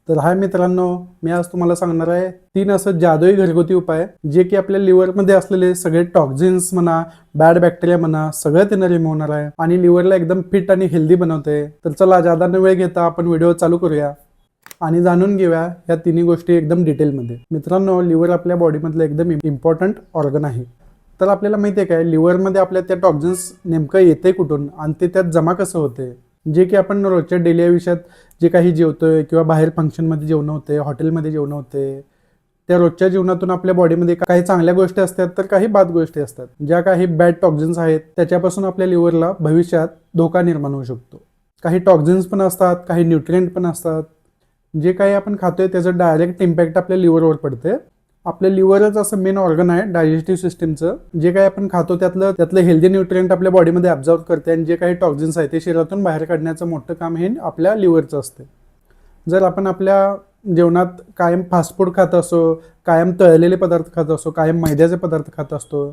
तर हाय मित्रांनो, मी आज तुम्हाला सांगणार आहे 3 असं जादुई घरगुती उपाय जे की आपल्या लिव्हरमध्ये असलेले सगळे टॉक्झिन्स म्हणा, बॅड बॅक्टेरिया म्हणा, सगळं त्यांना रिमूव्ह होणार आहे आणि लिव्हरला एकदम फिट आणि हेल्दी बनवते. तर चला जादा न वेळ घेता आपण व्हिडिओ चालू करूया आणि जाणून घेऊया या तिन्ही गोष्टी एकदम डिटेलमध्ये. मित्रांनो, लिव्हर आपल्या बॉडीमधलं एकदम इम्पॉर्टंट ऑर्गन आहे. तर आपल्याला माहिती आहे काय, लिव्हरमध्ये आपल्या त्या टॉक्झिन्स नेमकं येते कुठून आणि ते त्यात जमा कसं होते, जे की आपण रोजच्या डेली आयुष्यात जे काही जेवतोय किंवा बाहेर फंक्शनमध्ये जेवण होते, हॉटेलमध्ये जेवण होते, त्या रोजच्या जीवनातून आपल्या बॉडीमध्ये काही चांगल्या गोष्टी असतात तर काही बाद गोष्टी असतात. ज्या काही बॅड टॉक्झिन्स आहेत त्याच्यापासून आपल्या लिव्हरला भविष्यात धोका निर्माण होऊ शकतो. काही टॉक्झिन्स पण असतात, काही न्यूट्रिएंट पण असतात. जे काही आपण खातोय त्याचं डायरेक्ट इम्पॅक्ट आपल्या लिव्हरवर पडते. आपलं लिव्हरच असं मेन ऑर्गन आहे डायजेस्टिव्ह सिस्टीमचं. जे काही आपण खातो त्यातलं हेल्दी न्यूट्रिएंट आपल्या बॉडीमध्ये ॲब्झॉर्ब करते आणि जे काही टॉक्झिन्स आहे ते शरीरातून बाहेर काढण्याचं मोठं काम हे आपल्या लिव्हरचं असते. जर आपण आपल्या जेवणात कायम फास्ट फूड खात असो, कायम तळलेले पदार्थ खात असो, कायम मैद्याचे पदार्थ खात असतो,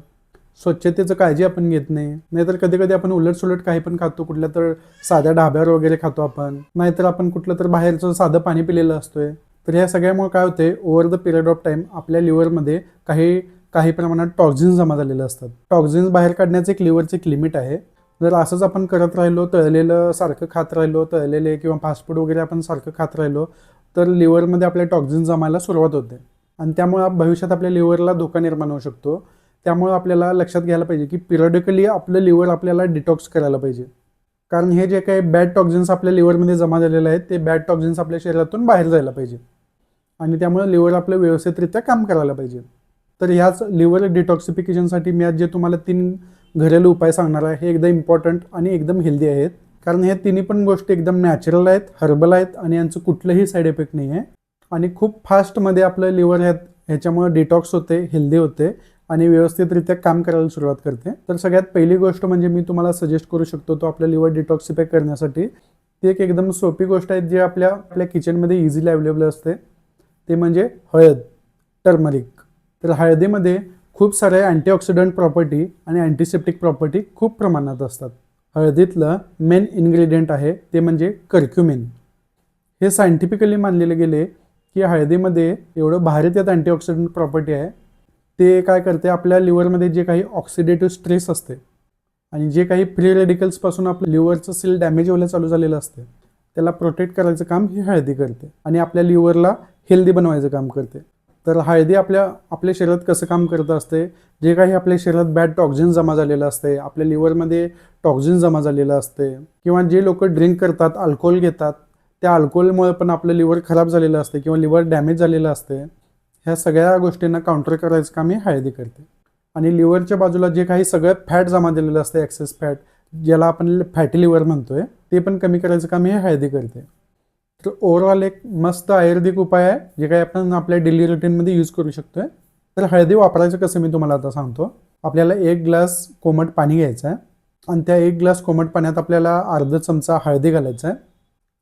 स्वच्छतेचं काळजी आपण घेत नाही, नाहीतर कधी कधी आपण उलटसुलट काही पण खातो, कुठल्या तर साध्या ढाब्यावर वगैरे खातो आपण, नाहीतर आपण कुठलं तर बाहेरचं साधं पाणी पिलेलं असतोय. तर ह्या सगळ्यामुळे काय होते, over the period of time आपल्या लिव्हरमध्ये काही काही प्रमाणात टॉक्झिन्स जमा झालेले असतात. टॉक्झिन्स बाहेर काढण्याचं एक लिव्हरचं एक लिमिट आहे. जर असंच आपण करत राहिलो, तळलेलं सारखं खात राहिलो, तळलेले किंवा फास्ट फूड वगैरे आपण सारखं खात राहिलो, तर लिव्हरमध्ये आपल्या टॉक्झिन्स जमायला सुरुवात होते आणि त्यामुळे भविष्यात आपल्या लिव्हरला धोका निर्माण होऊ शकतो. त्यामुळे आपल्याला लक्षात घ्यायला पाहिजे की पिरियडिकली आपलं लिव्हर आपल्याला डिटॉक्स करायला पाहिजे. कारण हे जे काही बॅड टॉक्झिन्स आपल्या लिव्हरमध्ये जमा झालेले आहेत ते बॅड टॉक्झिन्स आपल्या शरीरातून बाहेर जायला पाहिजे आणि त्यामुळे लिव्हर आपलं व्यवस्थितरित्या काम करायला पाहिजे. तर ह्याच लिव्हर डिटॉक्सिफिकेशनसाठी मी आज जे तुम्हाला 3 घरेलू उपाय सांगणार आहे हे एकदम इम्पॉर्टंट आणि एकदम हेल्दी आहेत. कारण हे तिन्ही पण गोष्टी एकदम नॅचरल आहेत, हर्बल आहेत आणि यांचं कुठलंही साईड इफेक्ट नाही आहे आणि खूप फास्टमध्ये आपलं लिव्हर ह्याच्यामुळे डिटॉक्स होते, हेल्दी होते आणि व्यवस्थितरित्या काम करायला सुरुवात करते. तर सगळ्यात पहिली गोष्ट म्हणजे मी तुम्हाला सजेस्ट करू शकतो तो आपल्या लिव्हर डिटॉक्सिफाय करण्यासाठी ती एक एकदम सोपी गोष्ट आहे जी आपल्या किचनमध्ये इझिली अवेलेबल असते. ते म्हणजे हळद, टर्मरिक. तर हळदीमध्ये खूप साऱ्या अँटीऑक्सिडंट प्रॉपर्टी आणि अँटीसेप्टिक प्रॉपर्टी खूप प्रमाणात असतात. हळदीतलं मेन इन्ग्रेडियंट आहे ते म्हणजे कर्क्युमिन. हे सायंटिफिकली मानलेले गेले की हळदीमध्ये एवढं भारी त्यात अँटीऑक्सिडंट प्रॉपर्टी आहे. ते काय करते, आपल्या लिव्हरमध्ये जे काही ऑक्सिडेटिव्ह स्ट्रेस असते आणि जे काही फ्री रेडिकल्सपासून आपलं लिव्हरचं सेल डॅमेज व्हायला चालू झालेलं असते त्याला प्रोटेक्ट करायचं काम ही हळदी करते आणि आपल्या लिव्हरला हेल्दी बनवायचं काम करते. तर हळदी आपल्या शरीरात कसं काम करत असते, जे काही आपल्या शरीरात बॅड टॉक्झिन जमा झालेलं असते, आपल्या लिव्हरमध्ये टॉक्झिन जमा झालेलं असते किंवा जे लोक ड्रिंक करतात, अल्कोहोल घेतात, त्या अल्कोहोलमुळे पण आपलं लिव्हर खराब झालेलं असते किंवा लिव्हर डॅमेज झालेलं असते. ह्या सगळ्या गोष्टींना काउंटर करायचं काम ही हळदी करते. आणि लिव्हरच्या बाजूला जे काही सगळं फॅट जमा झालेलं असतं, एक्सेस फॅट, ज्याला आपण फॅटी लिव्हर म्हणतोय, ते पण कमी करायचं काम हे हळदी करते. तर ओव्हरऑल एक मस्त आयुर्वेदिक उपाय आहे जे काही आपण आपल्या डेली रुटीनमध्ये यूज करू शकतोय. तर हळदी वापरायचं कसं मी तुम्हाला आता सांगतो. आपल्याला 1 ग्लास कोमट पाणी घ्यायचं आहे आणि त्या 1 ग्लास कोमट पाण्यात आपल्याला अर्धा चमचा हळदी घालायचं आहे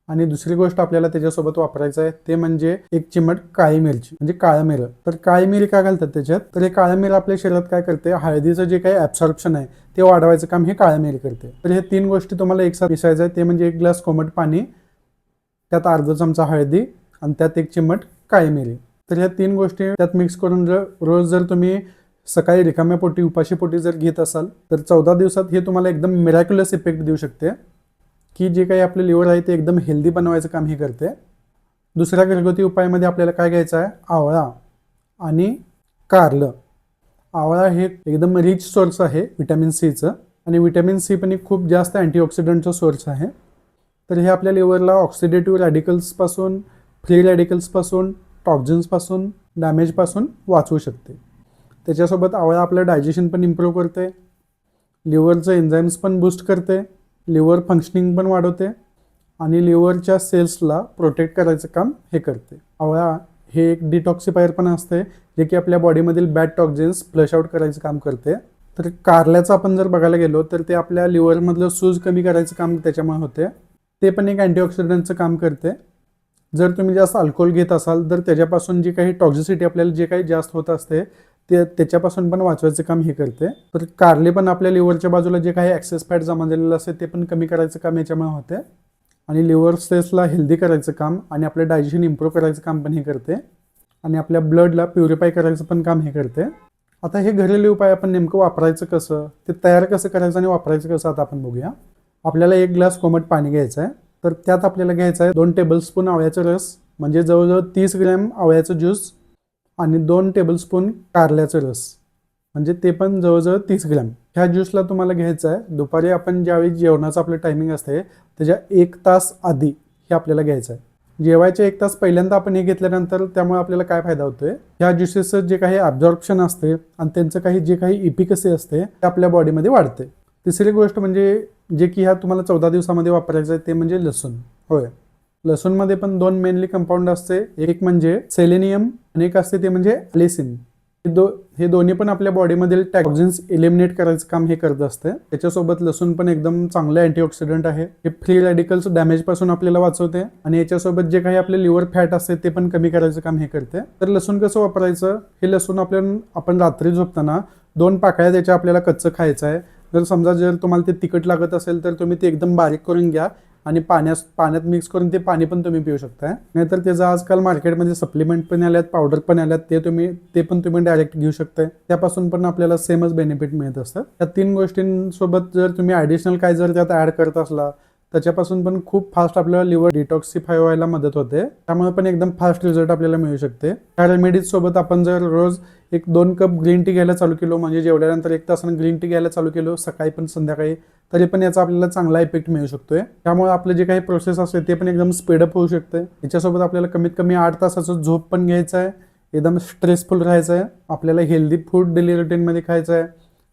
आणि दुसरी गोष्ट आपल्याला त्याच्यासोबत वापरायचं आहे ते म्हणजे 1 चिमट काळी मिरची म्हणजे काळं मिरं. तर काळी मिरी का घालतात त्याच्यात, तर हे काळं मिरं आपल्या शरीरात काय करते, हळदीचं जे काही ॲब्सॉर्प्शन आहे ते वाढवायचं काम हे काळं मिरी करते. तर हे 3 गोष्टी तुम्हाला एकसाथ मिसळायचं आहे. ते म्हणजे 1 ग्लास कोमट पाणी, त्यात अर्धा चमचा हळदी आणि त्यात 1 चिमट काळी मिरी. तर ह्या 3 गोष्टी त्यात मिक्स करून रोज जर तुम्ही सकाळी रिकाम्या पोटी, उपाशी पोटी जर घेत असाल तर 14 दिवसात हे तुम्हाला एकदम मिरॅक्युलस इफेक्ट देऊ शकते की जे काही आपले लिव्हर आहे ते एकदम हेल्दी बनवायचं काम हे करते. दुसऱ्या घरगुती उपायामध्ये आपल्याला काय घ्यायचं आहे, आवळा आणि कारलं. आवळा हे एकदम रिच सोर्स आहे विटॅमिन सीचं आणि विटॅमिन सी पण एक खूप जास्त अँटीऑक्सिडंटचा सोर्स आहे. तर हे आपल्या लिव्हरला ऑक्सिडेटिव्ह रॅडिकल्सपासून, फ्री रॅडिकल्सपासून, टॉक्झिन्सपासून, डॅमेजपासून वाचवू शकते. त्याच्यासोबत आवळा आपलं डायजेशन पण इम्प्रूव्ह करते, लिव्हरचं एन्झाईम्स पण बूस्ट करते, लिव्हर फंक्शनिंग पण वाढवते आणि लिव्हरच्या सेल्सला प्रोटेक्ट करायचं काम हे करते. आवळा हे एक डिटॉक्सिफायर पण असते जे की आपल्या बॉडीमधील बॅड टॉक्झिन्स फ्लश आउट करायचं काम करते. तर कारल्याचं आपण जर बघायला गेलो तर ते आपल्या लिव्हरमधलं सूज कमी करायचं काम त्याच्यामुळे होते. ते पण एक अँटीऑक्सिडंटचं काम करते. जर तुम्ही जास्त अल्कोहोल घेत असाल तर त्याच्यापासून जी काही टॉक्झिसिटी आपल्याला जे काही जास्त होत असते ते त्याच्यापासून पण वाचवायचं काम हे करते. तर कारले पण आपल्या लिव्हरच्या बाजूला जे काही एक्सेस फॅट जमा झालेलं असते ते पण कमी करायचं काम याच्यामुळे होते. आणि लिव्हर सेल्सला हेल्दी करायचं काम आणि आपलं डायजेशन इम्प्रूव्ह करायचं काम पण हे करते आणि आपल्या ब्लडला प्युरिफाय करायचं पण काम हे करते. आता हे घरेलू उपाय आपण नेमकं वापरायचं कसं, ते तयार कसं करायचं आणि वापरायचं कसं आता आपण बघूया. आपल्याला 1 ग्लास कोमट पाणी घ्यायचं आहे. तर त्यात आपल्याला घ्यायचं आहे 2 टेबलस्पून आवळ्याचा रस, म्हणजे जवळजवळ 30 ग्रॅम आवळ्याचं ज्यूस आणि 2 टेबलस्पून कारल्याचा रस, म्हणजे ते पण जवळजवळ 30 ग्रॅम. ह्या ज्यूसला तुम्हाला घ्यायचं आहे दुपारी आपण ज्यावेळी जेवणाचं आपलं टायमिंग असते त्याच्या 1 तास आधी हे आपल्याला घ्यायचं आहे. जेवायच्या 1 तास पहिल्यांदा आपण हे घेतल्यानंतर त्यामुळे आपल्याला काय फायदा होतोय, ह्या ज्युसेसचं जे काही ॲब्झॉर्प्शन असते आणि त्यांचं जे काही इफिकसी असते ते आपल्या बॉडीमध्ये वाढते. तिसरी गोष्ट म्हणजे जे की ह्या तुम्हाला 14 दिवसामध्ये वापरायचं आहे ते म्हणजे लसूण. होय, लसूणमध्ये पण 2 मेनली कंपाऊंड असते, एक म्हणजे सेलेनियम आणि एक असते ते म्हणजे अलिसिन. हे दोन्ही पण आपल्या बॉडीमधील टॉक्झिन्स एलिमिनेट करायचं काम हे करत असते. त्याच्यासोबत लसूण पण एकदम चांगलं अँटीऑक्सिडंट आहे, हे फ्री रॅडिकल्स डॅमेज पासून आपल्याला वाचवते आणि याच्यासोबत जे काही आपले लिव्हर फॅट असते ते पण कमी करायचं काम हे करते. तर लसूण कसं वापरायचं, हे लसूण आपण रात्री झोपताना 2 पाकळ्या त्याच्या आपल्याला कच्चं खायचं आहे. जर तुम्हाला ते तिखट लागत असेल तर तुम्ही ते एकदम बारीक करून घ्या आणि पाण्यात मिक्स करून ते पाणी पण तुम्ही पिऊ शकता. नाहीतर त्याचं आजकाल मार्केटमध्ये सप्लिमेंट पण आल्यात, पावडर पण आल्यात, ते पण तुम्ही डायरेक्ट घेऊ शकताय. त्यापासून पण आपल्याला सेमच बेनिफिट मिळत असतात. या 3 गोष्टींसोबत जर तुम्ही ॲडिशनल काय जर त्यात ॲड करत असला त्याच्यापासून पण खूप फास्ट आपल्याला लिव्हर डिटॉक्सिफाय व्हायला मदत होते. त्यामुळे पण एकदम फास्ट रिझल्ट आपल्याला मिळू शकते. ह्या रेमेडीज सोबत आपण जर रोज 1-2 कप ग्रीन टी घ्यायला चालू केलो, म्हणजे जेवल्यानंतर 1 तासानं ग्रीन टी घ्यायला चालू केलो सकाळी पण संध्याकाळी, तरी पण याचा आपल्याला चांगला इफेक्ट मिळू शकतोय. त्यामुळे आपलं जे काही प्रोसेस असते ते पण एकदम स्पीडअप होऊ शकते. याच्यासोबत आपल्याला कमीत कमी 8 तासाचं झोप पण घ्यायचं आहे, एकदम स्ट्रेसफुल राहायचं आहे, आपल्याला हेल्दी फूड डेली रुटीनमध्ये खायचं आहे,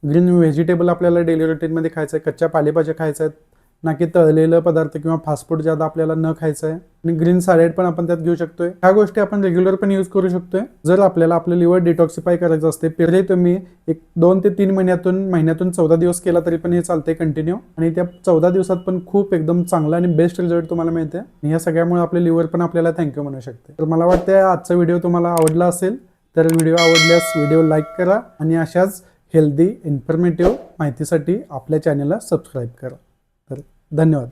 ग्रीन व्हेजिटेबल आपल्याला डेली रुटीनमध्ये खायचं आहे, कच्च्या पालेभाज्या खायच्या आहेत, ना की तळलेलं पदार्थ किंवा फास्ट फूड ज्यादा आपल्याला न खायचं आहे. आणि ग्रीन सॅलेड पण आपण त्यात घेऊ शकतोय. ह्या गोष्टी आपण रेग्युलर पण यूज करू शकतोय. जर आपल्याला आपलं लिव्हर डिटॉक्सिफाय करायचं असते पहिले तुम्ही 2 ते 3 महिन्यातून 14 दिवस केला तरी पण हे चालतंय कंटिन्यू, आणि त्या 14 दिवसात पण खूप एकदम चांगला आणि बेस्ट रिझल्ट तुम्हाला मिळते. आणि या सगळ्यामुळे आपले लिव्हर पण आपल्याला थँक्यू म्हणू शकते. तर मला वाटतं आजचा व्हिडिओ तुम्हाला आवडला असेल, तर व्हिडिओ आवडल्यास व्हिडिओ लाईक करा आणि अशाच हेल्दी इन्फॉर्मेटिव्ह माहितीसाठी आपल्या चॅनलला सबस्क्राईब करा. तर धन्यवाद.